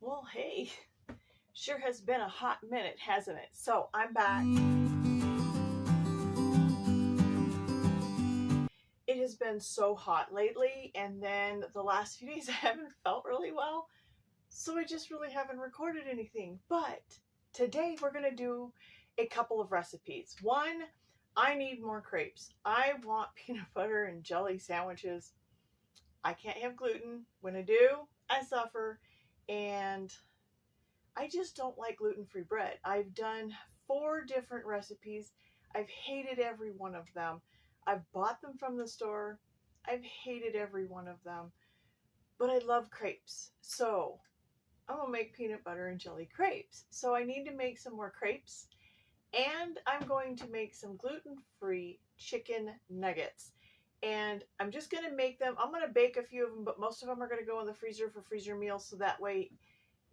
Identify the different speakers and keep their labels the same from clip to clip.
Speaker 1: Well, hey, sure has been a hot minute, hasn't it? So I'm back. It has been so hot lately, and then the last few days I haven't felt really well, so I just really haven't recorded anything. But today we're going to do a couple of recipes. One, I need more crepes. I want peanut butter and jelly sandwiches. I can't have gluten. When I do, I suffer, and I just don't like gluten-free bread. I've done 4 different recipes. I've hated every one of them. I've bought them from the store. I've hated every one of them. But I love crepes. So I'm going to make peanut butter and jelly crepes. So I need to make some more crepes. And I'm going to make some gluten-free chicken nuggets. And I'm just going to make them. I'm going to bake a few of them, but most of them are going to go in the freezer for freezer meals. So that way,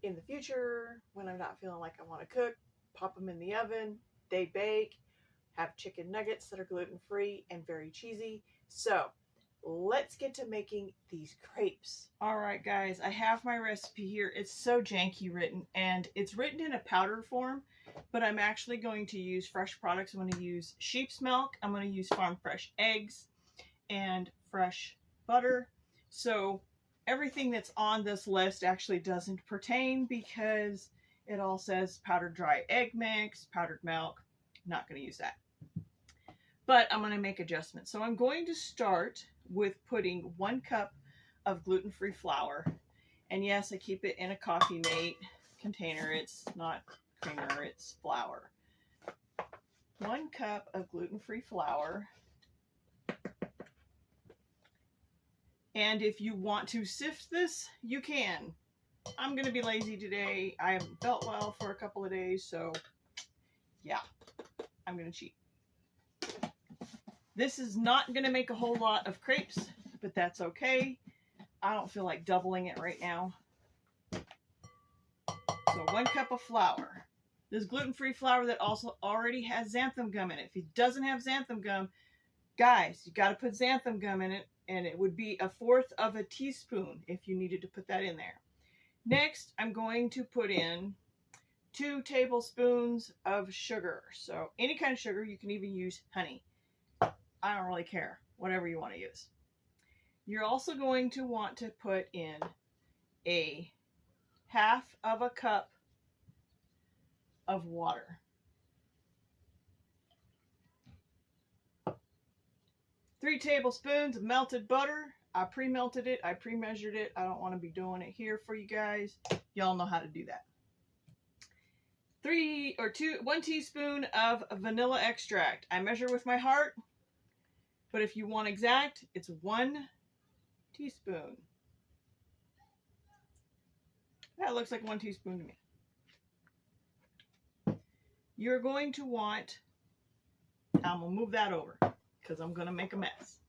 Speaker 1: in the future, when I'm not feeling like I want to cook, pop them in the oven, they bake, have chicken nuggets that are gluten-free and very cheesy. So let's get to making these crepes. All right, guys, I have my recipe here. It's so janky written, and it's written in a powder form, but I'm actually going to use fresh products. I'm going to use sheep's milk. I'm going to use farm fresh eggs and fresh butter. So everything that's on this list actually doesn't pertain because it all says powdered dry egg mix, powdered milk. I'm not going to use that. But I'm going to make adjustments. So I'm going to start with putting 1 cup of gluten-free flour. And yes, I keep it in a Coffee Mate container. It's not creamer, it's flour. 1 cup of gluten-free flour. And if you want to sift this, you can. I'm going to be lazy today. I haven't felt well for a couple of days, so yeah, I'm going to cheat. This is not going to make a whole lot of crepes, but that's okay. I don't feel like doubling it right now. So 1 cup of flour. This gluten-free flour that also already has xanthan gum in it. If it doesn't have xanthan gum, guys, you got to put xanthan gum in it. And it would be 1/4 of a teaspoon if you needed to put that in there. Next, I'm going to put in 2 tablespoons of sugar. So any kind of sugar, you can even use honey. I don't really care, whatever you want to use. You're also going to want to put in 1/2 cup of water. 3 tablespoons of melted butter. I pre-melted it. I pre-measured it. I don't want to be doing it here for you guys. Y'all know how to do that. 1 teaspoon of vanilla extract. I measure with my heart, but if you want exact, it's 1 teaspoon. That looks like 1 teaspoon to me. You're going to want, I'm going to move that over, because I'm going to make a mess.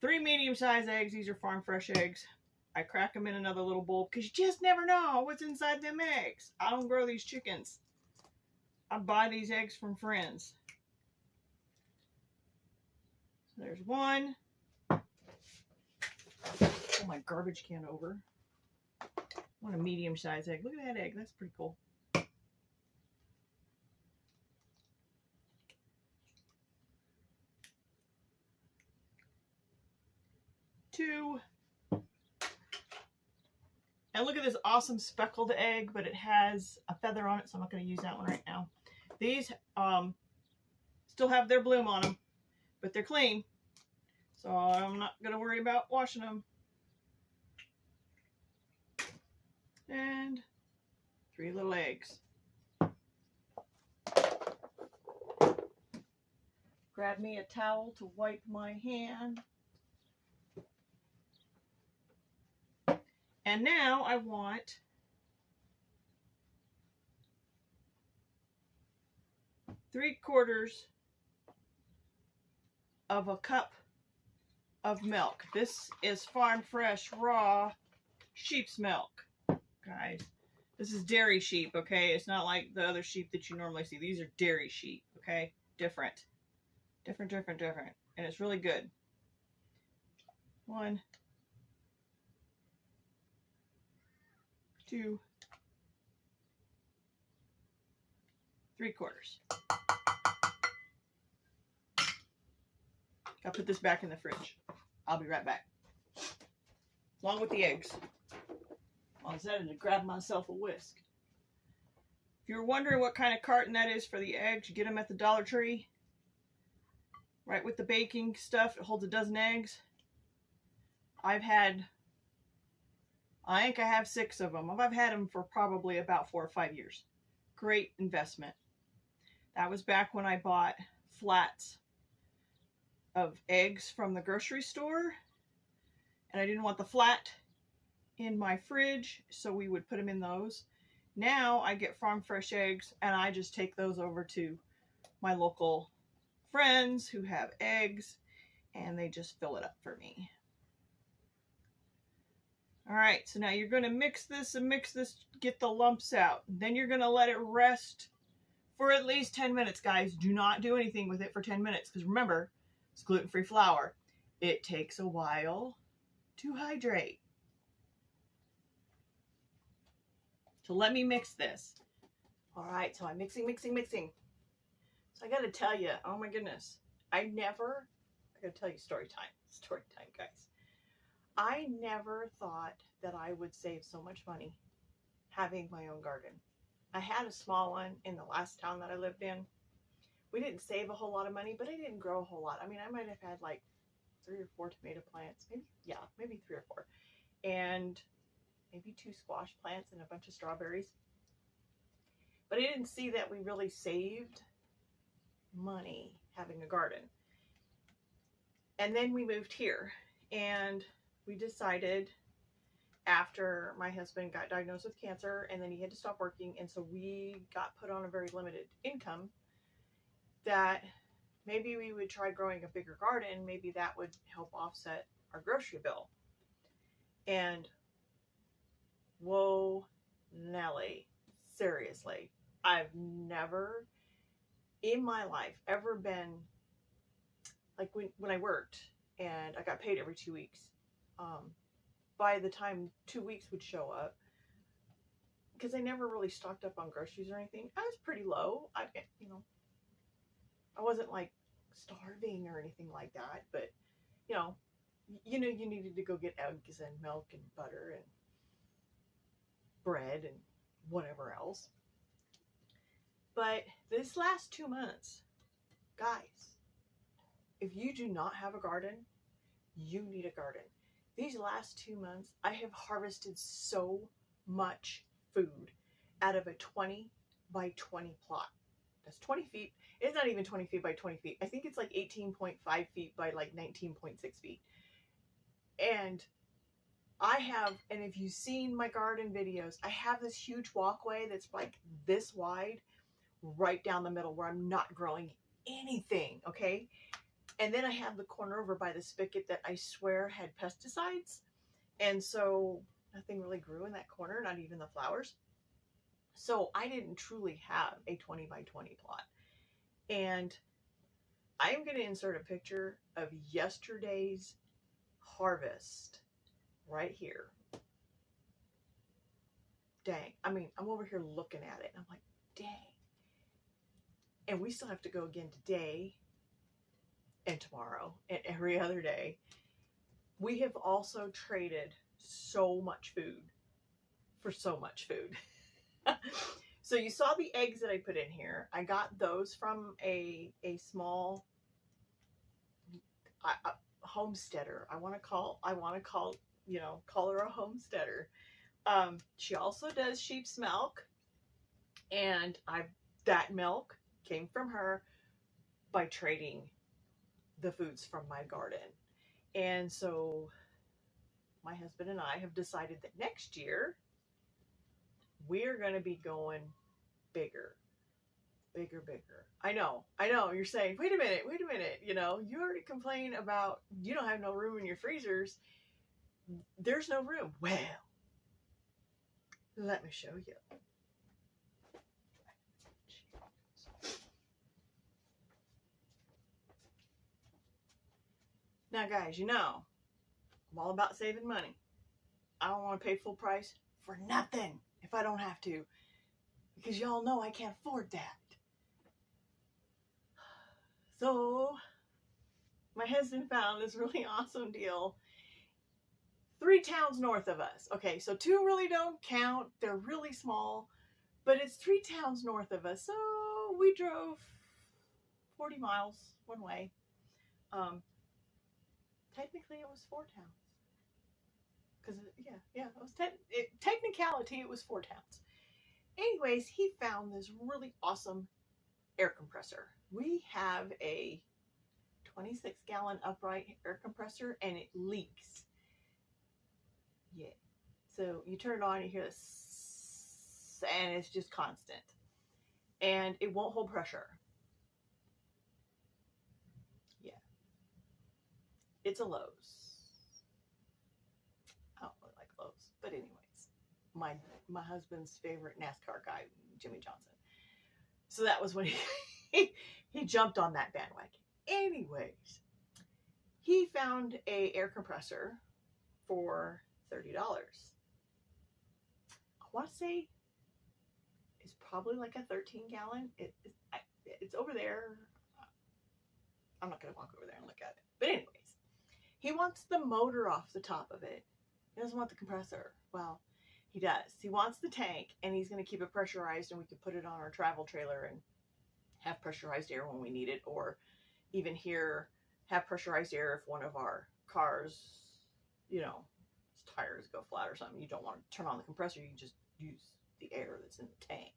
Speaker 1: 3 medium-sized eggs. These are farm fresh eggs. I crack them in another little bowl because you just never know what's inside them eggs. I don't grow these chickens. I buy these eggs from friends. So there's 1. Pull my garbage can over. I want a medium-sized egg. Look at that egg. That's pretty cool. 2. And look at this awesome speckled egg, but it has a feather on it, so I'm not going to use that one right now. These still have their bloom on them, but they're clean, so I'm not going to worry about washing them. And 3 little eggs. Grab me a towel to wipe my hand. And now I want 3/4 of a cup of milk. This is farm fresh raw sheep's milk, guys. This is dairy sheep, okay? It's not like the other sheep that you normally see. These are dairy sheep, okay? Different. Different. And it's really good. 1, to 3/4. I'll put this back in the fridge. I'll be right back. Along with the eggs. I decided to grab myself a whisk. If you're wondering what kind of carton that is for the eggs, you get them at the Dollar Tree. Right with the baking stuff, it holds a dozen eggs. I think I have 6 of them. I've had them for probably about 4 or 5 years. Great investment. That was back when I bought flats of eggs from the grocery store. And I didn't want the flat in my fridge, so we would put them in those. Now I get farm fresh eggs, and I just take those over to my local friends who have eggs, and they just fill it up for me. All right, so now you're going to mix this and mix this, get the lumps out. Then you're going to let it rest for at least 10 minutes, guys. Do not do anything with it for 10 minutes, because remember, it's gluten-free flour. It takes a while to hydrate. So let me mix this. All right, so I'm mixing. So I got to tell you, oh my goodness, I got to tell you story time, guys. I never thought that I would save so much money having my own garden. I had a small one in the last town that I lived in. We didn't save a whole lot of money, but I didn't grow a whole lot. I mean, I might have had like 3 or 4 tomato plants, maybe 3 or 4, and maybe 2 squash plants and a bunch of strawberries. But I didn't see that we really saved money having a garden. And then we moved here, and we decided, after my husband got diagnosed with cancer and then he had to stop working, and so we got put on a very limited income, that maybe we would try growing a bigger garden. Maybe that would help offset our grocery bill. And whoa, Nelly, seriously, I've never in my life ever been like when I worked and I got paid every 2 weeks. By the time 2 weeks would show up, because I never really stocked up on groceries or anything, I was pretty low. I wasn't like starving or anything like that, but you needed to go get eggs and milk and butter and bread and whatever else. But this last 2 months, guys, if you do not have a garden, you need a garden. These last 2 months, I have harvested so much food out of a 20 by 20 plot. That's 20 feet. It's not even 20 feet by 20 feet. I think it's like 18.5 feet by like 19.6 feet. And if you've seen my garden videos, I have this huge walkway that's like this wide right down the middle where I'm not growing anything, okay? And then I have the corner over by the spigot that I swear had pesticides. And so nothing really grew in that corner, not even the flowers. So I didn't truly have a 20 by 20 plot. And I'm going to insert a picture of yesterday's harvest right here. Dang. I mean, I'm over here looking at it and I'm like, dang. And we still have to go again today and tomorrow and every other day. We have also traded so much food for so much food. So you saw the eggs that I put in here. I got those from a small homesteader. I want to call her a homesteader. She also does sheep's milk, and that milk came from her by trading the foods from my garden. And so my husband and I have decided that next year we're going to be going bigger. I know, you're saying, wait a minute, you already complain about you don't have no room in your freezers. There's no room. Well, let me show you. Now, guys, I'm all about saving money. I don't want to pay full price for nothing if I don't have to, because y'all know I can't afford that. So my husband found this really awesome deal 3 towns north of us. Okay, so 2 really don't count. They're really small, but it's 3 towns north of us. So we drove 40 miles one way. Technically it was 4 towns. Because, it was technicality, it was 4 towns. Anyways, he found this really awesome air compressor. We have a 26-gallon upright air compressor, and it leaks. Yeah. So you turn it on, you hear this, and it's just constant. And it won't hold pressure. Yeah. It's a Lowe's. I don't really like Lowe's. But anyways, my husband's favorite NASCAR guy, Jimmy Johnson. So that was when he jumped on that bandwagon. Anyways, he found a air compressor for $30. I want to say it's probably like a 13-gallon. It's over there. I'm not going to walk over there and look at it. But anyways, he wants the motor off the top of it. He doesn't want the compressor. Well, he does. He wants the tank, and he's going to keep it pressurized, and we can put it on our travel trailer and have pressurized air when we need it, or even here, have pressurized air if one of our cars, its tires go flat or something. You don't want to turn on the compressor. You can just use the air that's in the tank.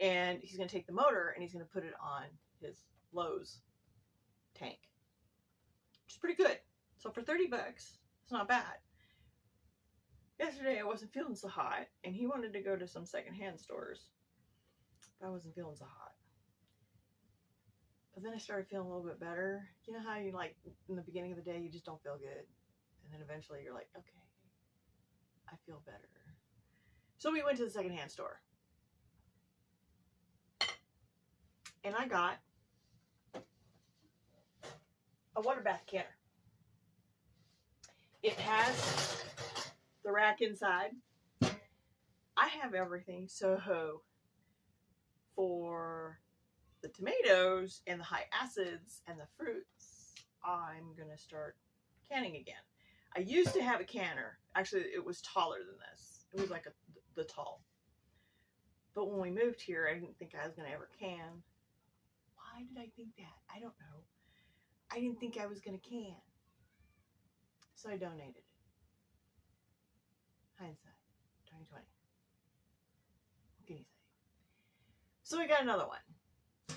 Speaker 1: And he's going to take the motor, and he's going to put it on his Lowe's tank, which is pretty good. So for $30, it's not bad. Yesterday I wasn't feeling so hot, and he wanted to go to some secondhand stores. But I wasn't feeling so hot. But then I started feeling a little bit better. You know how you, like, in the beginning of the day, you just don't feel good. And then eventually you're like, okay, I feel better. So we went to the secondhand store. And I got a water bath canner. It has the rack inside. I have everything. So for the tomatoes and the high acids and the fruits, I'm going to start canning again. I used to have a canner. Actually, it was taller than this. It was like the tall. But when we moved here, I didn't think I was going to ever can. Why did I think that? I don't know. I didn't think I was going to can. So I donated it. Hindsight, 2020. What can you say? So we got another one.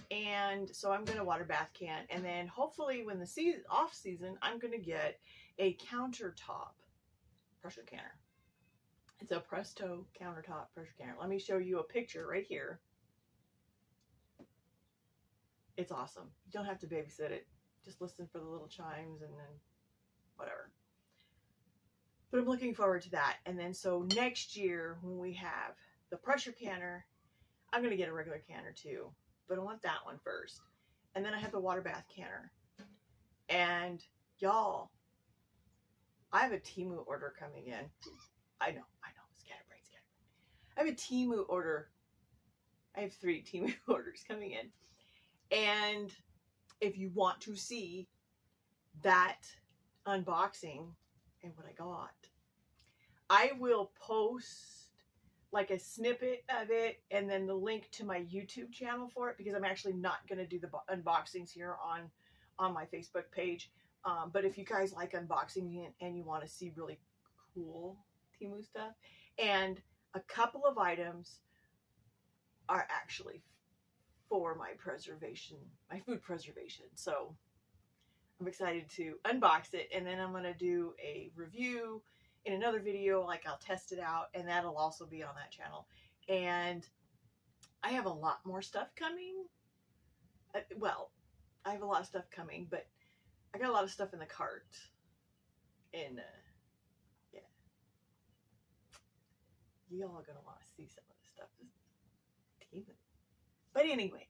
Speaker 1: And so I'm going to water bath can. And then hopefully when the off season, I'm going to get a countertop pressure canner. It's a Presto countertop pressure canner. Let me show you a picture right here. It's awesome. You don't have to babysit it. Just listen for the little chimes and then whatever. But I'm looking forward to that. And then so next year when we have the pressure canner, I'm going to get a regular canner too. But I want that one first. And then I have the water bath canner. And y'all, I have a Temu order coming in. I know. Scatterbrain. I have a Temu order. I have 3 Temu orders coming in. And if you want to see that unboxing and what I got, I will post like a snippet of it and then the link to my YouTube channel for it, because I'm actually not going to do the unboxings here on my Facebook page. But if you guys like unboxing and you want to see really cool Temu stuff, and a couple of items are actually for my food preservation. So I'm excited to unbox it, and then I'm going to do a review in another video. Like, I'll test it out, and that'll also be on that channel. And I have a lot more stuff coming. Well, I have a lot of stuff coming, but I got a lot of stuff in the cart. And yeah, y'all are gonna want to see some of this stuff. But anyways,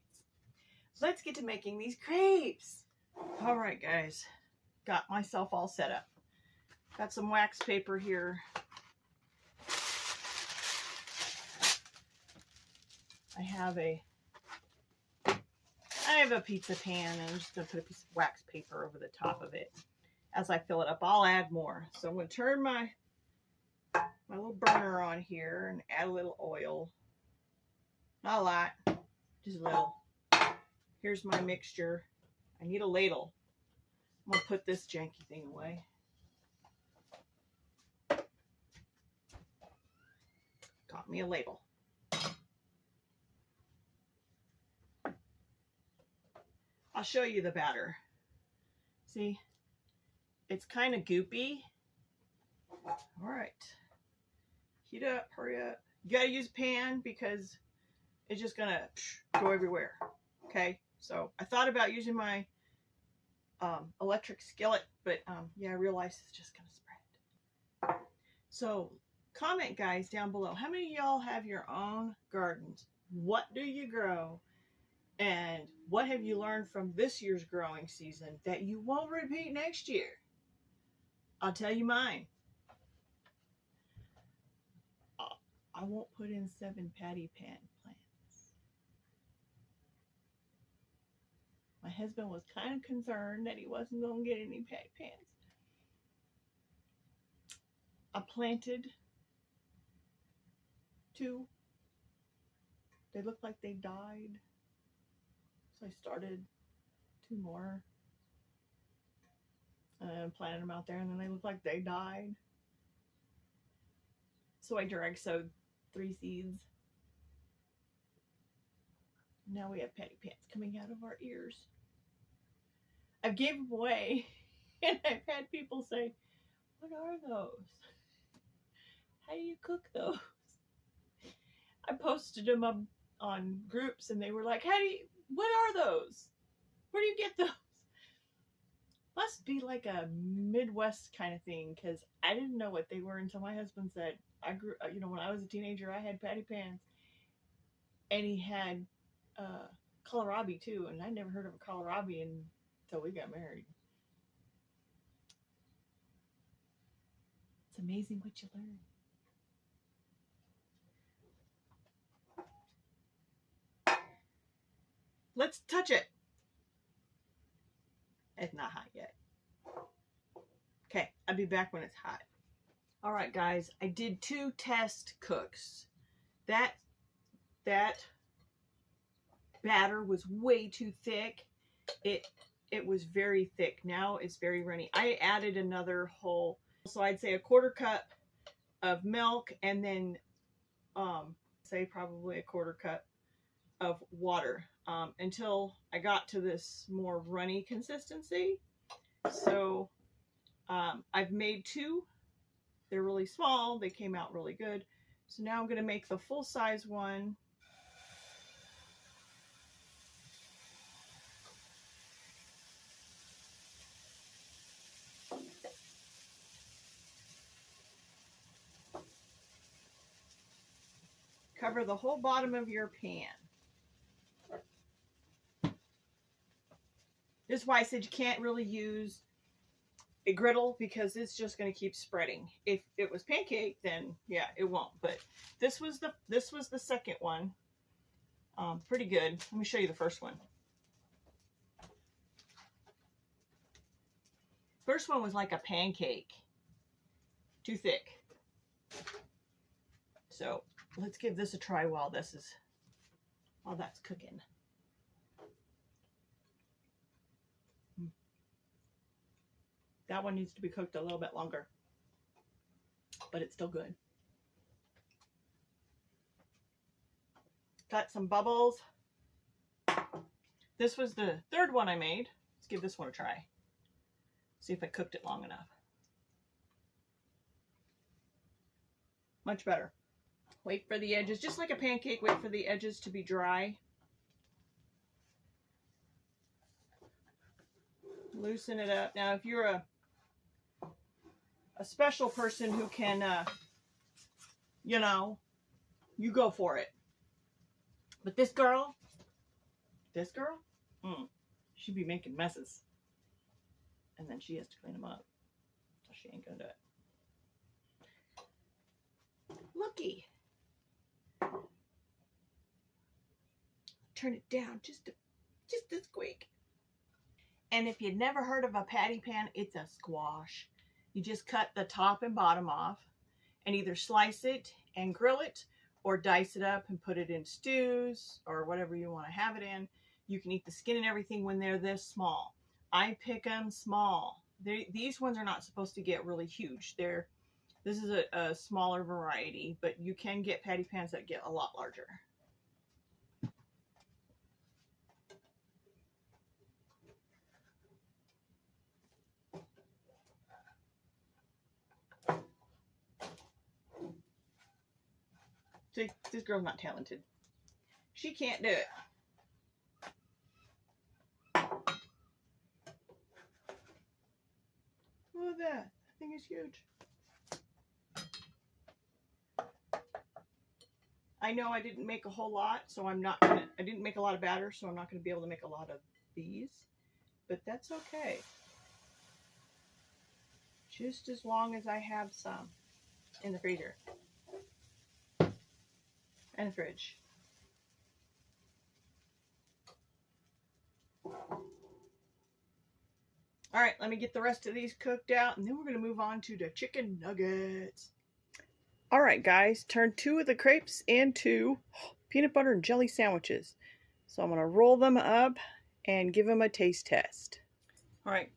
Speaker 1: let's get to making these crepes. All right, guys, got myself all set up. Got some wax paper here. I have a pizza pan, and I'm just going to put a piece of wax paper over the top of it. As I fill it up, I'll add more. So I'm going to turn my little burner on here and add a little oil. Not a lot, just a little. Here's my mixture. I need a ladle. I'm going to put this janky thing away. Got me a ladle. I'll show you the batter. See, it's kind of goopy. All right, heat up, hurry up. You gotta use a pan because it's just gonna go everywhere. Okay, so I thought about using my electric skillet, but yeah, I realized it's just gonna spread. So comment, guys, down below. How many of y'all have your own gardens? What do you grow? And what have you learned from this year's growing season that you won't repeat next year? I'll tell you mine. I won't put in 7 patty pan plants. My husband was kind of concerned that he wasn't going to get any patty pans. I planted 2. They looked like they died. So I started 2 more. And planted them out there, and then they looked like they died. So I direct sowed 3 seeds. Now we have patty pans coming out of our ears. I've gave them away, and I've had people say, "What are those? How do you cook those?" I posted them up on groups, and they were like, "What are those? Where do you get those?" Must be like a Midwest kind of thing, because I didn't know what they were until my husband said. I grew, when I was a teenager, I had patty pans, and he had kohlrabi too, and I never heard of a kohlrabi until we got married. It's amazing what you learn. Let's touch it. It's not hot yet. Okay, I'll be back when it's hot. All right, guys, I did 2 test cooks. That batter was way too thick. It was very thick. Now it's very runny. I added another whole, so I'd say a 1/4 cup of milk, and then say probably a 1/4 cup of water until I got to this more runny consistency. So I've made 2. They're really small. They came out really good. So now I'm going to make the full-size one. Cover the whole bottom of your pan. This is why I said you can't really use a griddle, because it's just going to keep spreading. If it was pancake, then yeah, it won't. But this was the second one. Pretty good. Let me show you the first one. First one was like a pancake. Too thick. So let's give this a try while that's cooking. That one needs to be cooked a little bit longer, but it's still good. Got some bubbles. This was the 3rd one I made. Let's give this one a try. See if I cooked it long enough. Much better. Wait for the edges, just like a pancake, wait for the edges to be dry. Loosen it up. Now, if you're a special person who can, you go for it. But this girl, she'd be making messes. And then she has to clean them up. So she ain't gonna do it. Looky. turn it down just a squeak. And if you'd never heard of a patty pan, it's a squash. You just cut the top and bottom off and either slice it and grill it or dice it up and put it in stews or whatever you want to have it in. You can eat the skin and everything when they're this small. I pick them small. These ones are not supposed to get really huge. This is a smaller variety, but you can get patty pans that get a lot larger. See, this girl's not talented. She can't do it. Look at that. That thing is huge. I know I didn't make a whole lot, so I didn't make a lot of batter, so I'm not going to be able to make a lot of these, but that's okay. Just as long as I have some in the freezer and fridge. All right, let me get the rest of these cooked out, and then we're going to move on to the chicken nuggets. All right, guys, turn 2 of the crepes into peanut butter and jelly sandwiches. So I'm going to roll them up and give them a taste test. All right,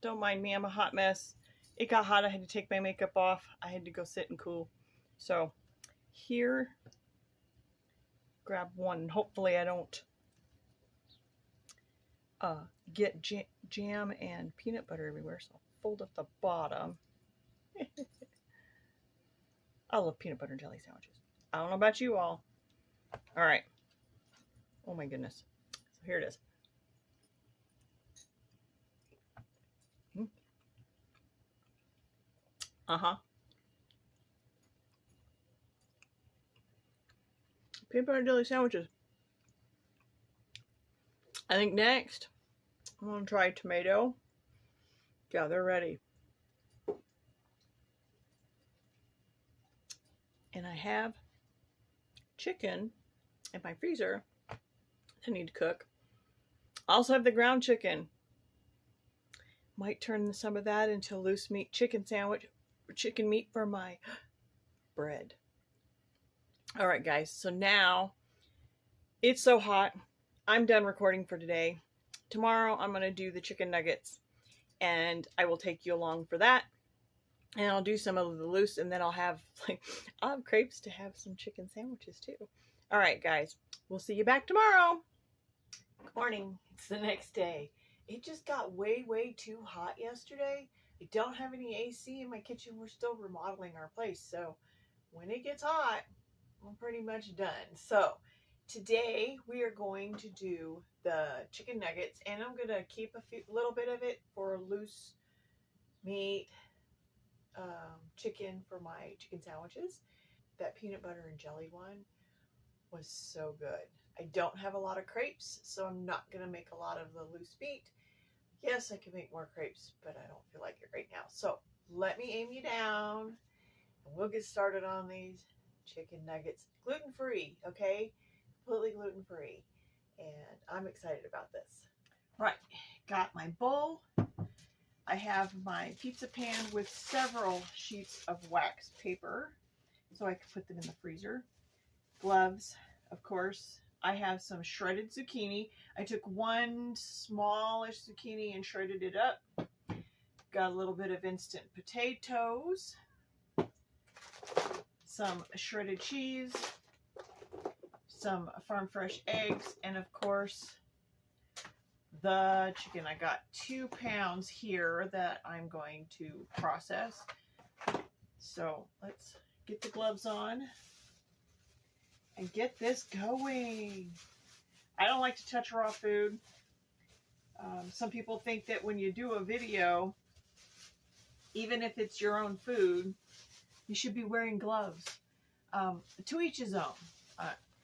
Speaker 1: don't mind me, I'm a hot mess. It got hot, I had to take my makeup off. I had to go sit and cool. So here, grab one. Hopefully I don't get jam and peanut butter everywhere. So I'll fold up the bottom. I love peanut butter and jelly sandwiches. I don't know about you all. All right. Oh my goodness. So here it is. Peanut butter and jelly sandwiches. I think next, I'm going to try tomato. Yeah, they're ready. And I have chicken in my freezer I need to cook. I also have the ground chicken. Might turn some of that into a loose meat chicken sandwich, or chicken meat for my bread. All right, guys, so now it's so hot. I'm done recording for today. Tomorrow I'm going to do the chicken nuggets, and I will take you along for that. And I'll do some of the loose, and then I'll have crepes to have some chicken sandwiches too. All right, guys, we'll see you back tomorrow. Good morning. It's the next day. It just got way, way too hot yesterday. I don't have any AC in my kitchen. We're still remodeling our place. So when it gets hot, I'm pretty much done. So today we are going to do the chicken nuggets, and I'm going to keep a little bit of it for loose meat chicken for my chicken sandwiches. That peanut butter and jelly one was so good. I don't have a lot of crepes, so I'm not going to make a lot of the loose meat. Yes, I can make more crepes, but I don't feel like it right now. So let me aim you down, and we'll get started on these chicken nuggets. Gluten-free, okay? Completely gluten-free. And I'm excited about this. Right, got my bowl. I have my pizza pan with several sheets of wax paper, so I can put them in the freezer. Gloves, of course. I have some shredded zucchini. I took one smallish zucchini and shredded it up. Got a little bit of instant potatoes, some shredded cheese, some farm fresh eggs, and of course the chicken. I got 2 pounds here that I'm going to process. So let's get the gloves on and get this going. I don't like to touch raw food. Some people think that when you do a video, even if it's your own food, you should be wearing gloves. To each his own.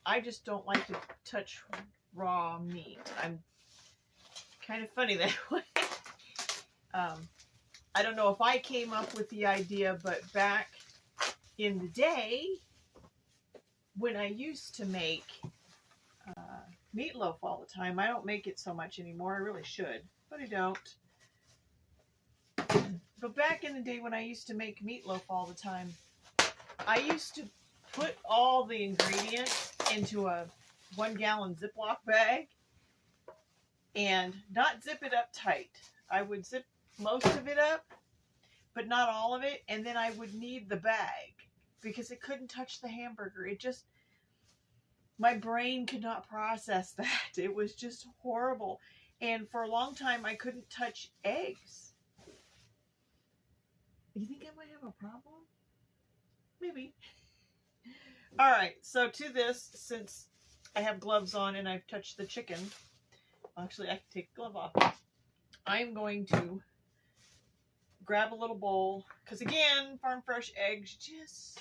Speaker 1: I just don't like to touch raw meat. I'm kind of funny that way. I don't know if I came up with the idea, but back in the day, when I used to make meatloaf all the time. I don't make it so much anymore. I really should, but I don't. But back in the day when I used to make meatloaf all the time, I used to put all the ingredients into a 1-gallon Ziploc bag and not zip it up tight. I would zip most of it up, but not all of it, and then I would knead the bag because it couldn't touch the hamburger. It just, my brain could not process that. It was just horrible. And for a long time, I couldn't touch eggs. You think I might have a problem? Maybe. All right, so to this, since I have gloves on and I've touched the chicken, actually I can take the glove off. I'm going to grab a little bowl, because again, farm fresh eggs, just,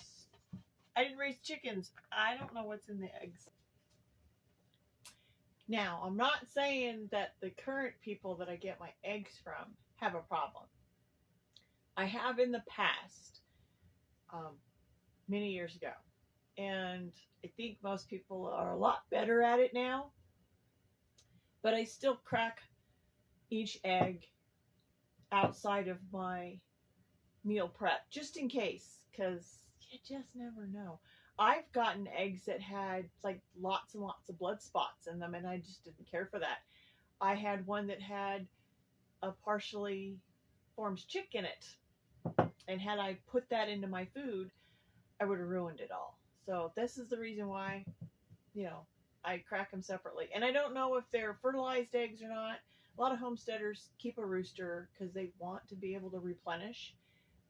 Speaker 1: I didn't raise chickens. I don't know what's in the eggs. Now, I'm not saying that the current people that I get my eggs from have a problem. I have in the past, many years ago. And I think most people are a lot better at it now. But I still crack each egg outside of my meal prep, just in case, because you just never know. I've gotten eggs that had like lots and lots of blood spots in them, and I just didn't care for that. I had one that had a partially formed chick in it, and had I put that into my food, I would have ruined it all. So this is the reason why, I crack them separately. And I don't know if they're fertilized eggs or not. A lot of homesteaders keep a rooster because they want to be able to replenish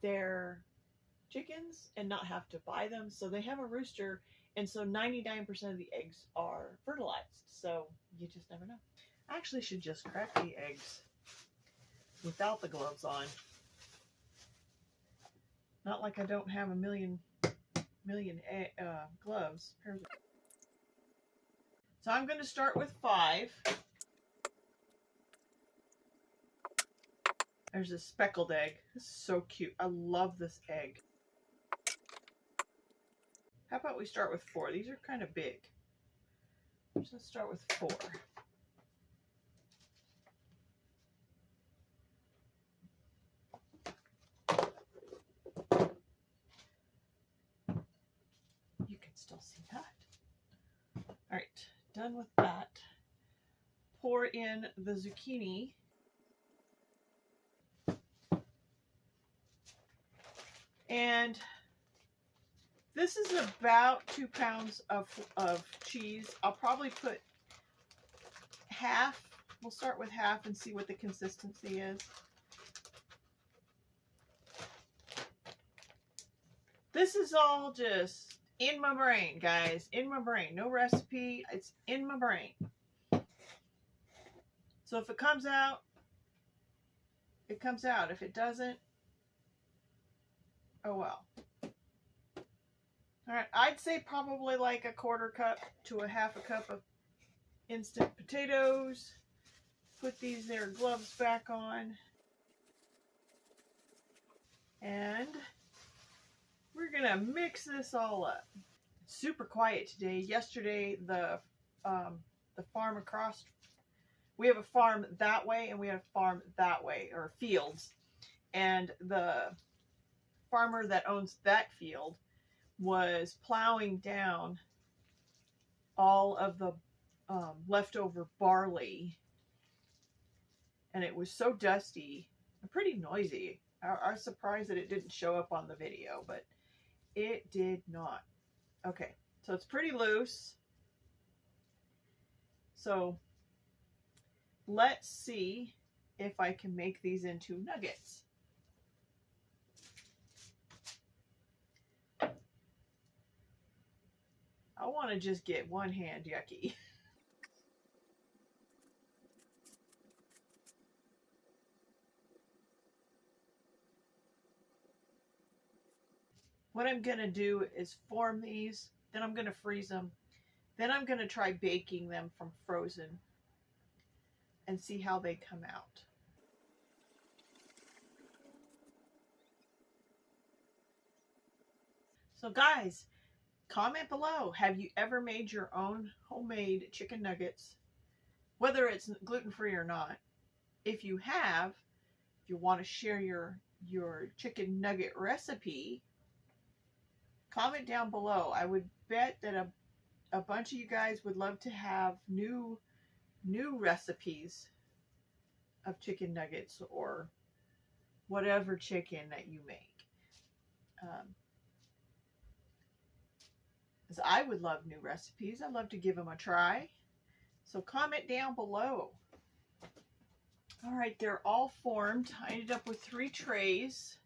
Speaker 1: their chickens and not have to buy them. So they have a rooster, and so 99% of the eggs are fertilized. So you just never know. I actually should just crack the eggs without the gloves on. Not like I don't have a million gloves. So I'm going to start with 5. There's a speckled egg. This is so cute. I love this egg. How about we start with 4? These are kind of big. So let's start with 4. You can still see that. All right, done with that. Pour in the zucchini. And this is about 2 pounds of cheese. I'll probably put half. We'll start with half and see what the consistency is. This is all just in my brain, guys. In my brain. No recipe. It's in my brain. So if it comes out, it comes out. If it doesn't, oh well. All right, I'd say probably like a 1/4 cup to a 1/2 cup of instant potatoes. Put these there gloves back on. And we're gonna mix this all up. It's super quiet today. Yesterday, the farm across, we have a farm that way and we have a farm that way, or fields. And the farmer that owns that field was plowing down all of the leftover barley, and it was so dusty and pretty noisy. I was surprised that it didn't show up on the video, but it did not. Okay, so it's pretty loose. So let's see if I can make these into nuggets. I want to just get one hand yucky. What I'm going to do is form these, then I'm going to freeze them, then I'm going to try baking them from frozen and see how they come out. So guys, comment below. Have you ever made your own homemade chicken nuggets? Whether it's gluten-free or not. If you have, if you want to share your chicken nugget recipe, comment down below. I would bet that a bunch of you guys would love to have new recipes of chicken nuggets or whatever chicken that you make. As I would love new recipes. I'd love to give them a try. So comment down below. All right, they're all formed. I ended up with 3 trays.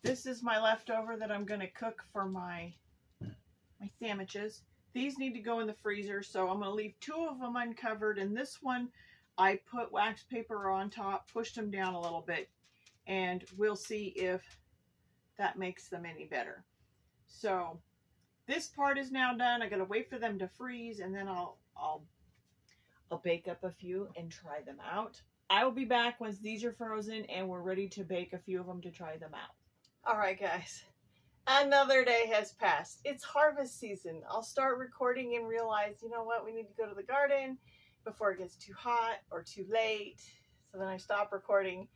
Speaker 1: This is my leftover that I'm going to cook for my sandwiches. These need to go in the freezer, so I'm going to leave 2 of them uncovered, and this one I put wax paper on top, pushed them down a little bit, and we'll see if that makes them any better. So this part is now done. I got to wait for them to freeze, and then I'll bake up a few and try them out. I will be back once these are frozen and we're ready to bake a few of them to try them out. All right, guys. Another day has passed. It's harvest season. I'll start recording and realize, you know what, we need to go to the garden before it gets too hot or too late. So then I stop recording.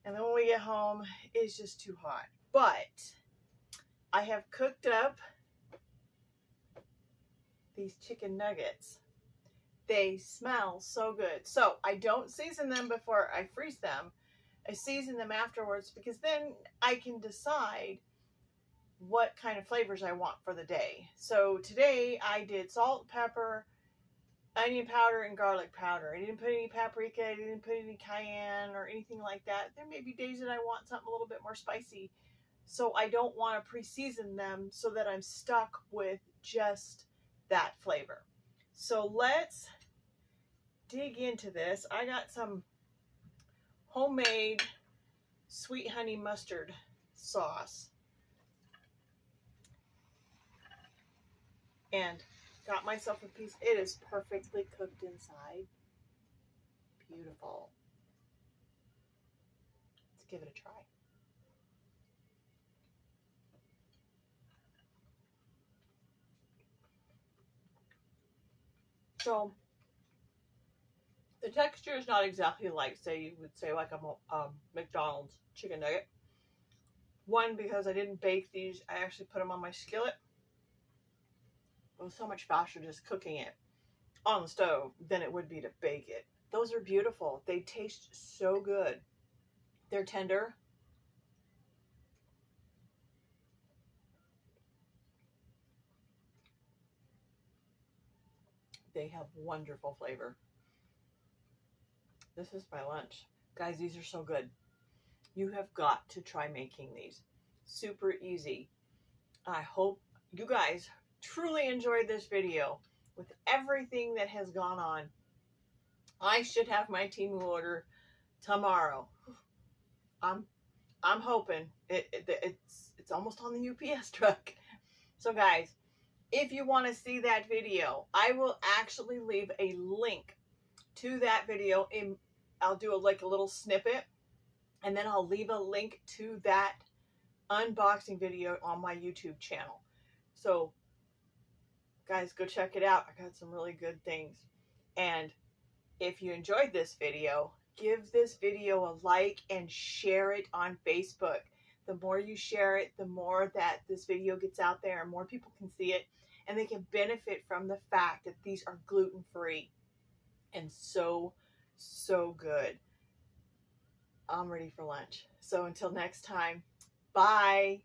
Speaker 1: And then when we get home, it's just too hot. But I have cooked up these chicken nuggets. They smell so good. So I don't season them before I freeze them. I season them afterwards because then I can decide what kind of flavors I want for the day. So today I did salt, pepper, onion powder, and garlic powder. I didn't put any paprika. I didn't put any cayenne or anything like that. There may be days that I want something a little bit more spicy. So I don't want to pre-season them so that I'm stuck with just that flavor. So let's dig into this. I got some homemade sweet honey mustard sauce and got myself a piece. It is perfectly cooked inside. Beautiful. Let's give it a try. So the texture is not exactly like, say, you would say like a McDonald's chicken nugget. One, because I didn't bake these, I actually put them on my skillet. It was so much faster just cooking it on the stove than it would be to bake it. Those are beautiful. They taste so good. They're tender. They have wonderful flavor. This is my lunch. Guys, these are so good. You have got to try making these. Super easy. I hope you guys truly enjoyed this video with everything that has gone on. I should have my Temu order tomorrow. I'm hoping it's almost on the UPS truck. So guys, if you want to see that video, I will actually leave a link to that video. I'll do a little snippet, and then I'll leave a link to that unboxing video on my YouTube channel. So guys, go check it out. I got some really good things. And if you enjoyed this video, give this video a like and share it on Facebook. The more you share it, the more that this video gets out there and more people can see it, and they can benefit from the fact that these are gluten-free and so good. I'm ready for lunch. So until next time, bye.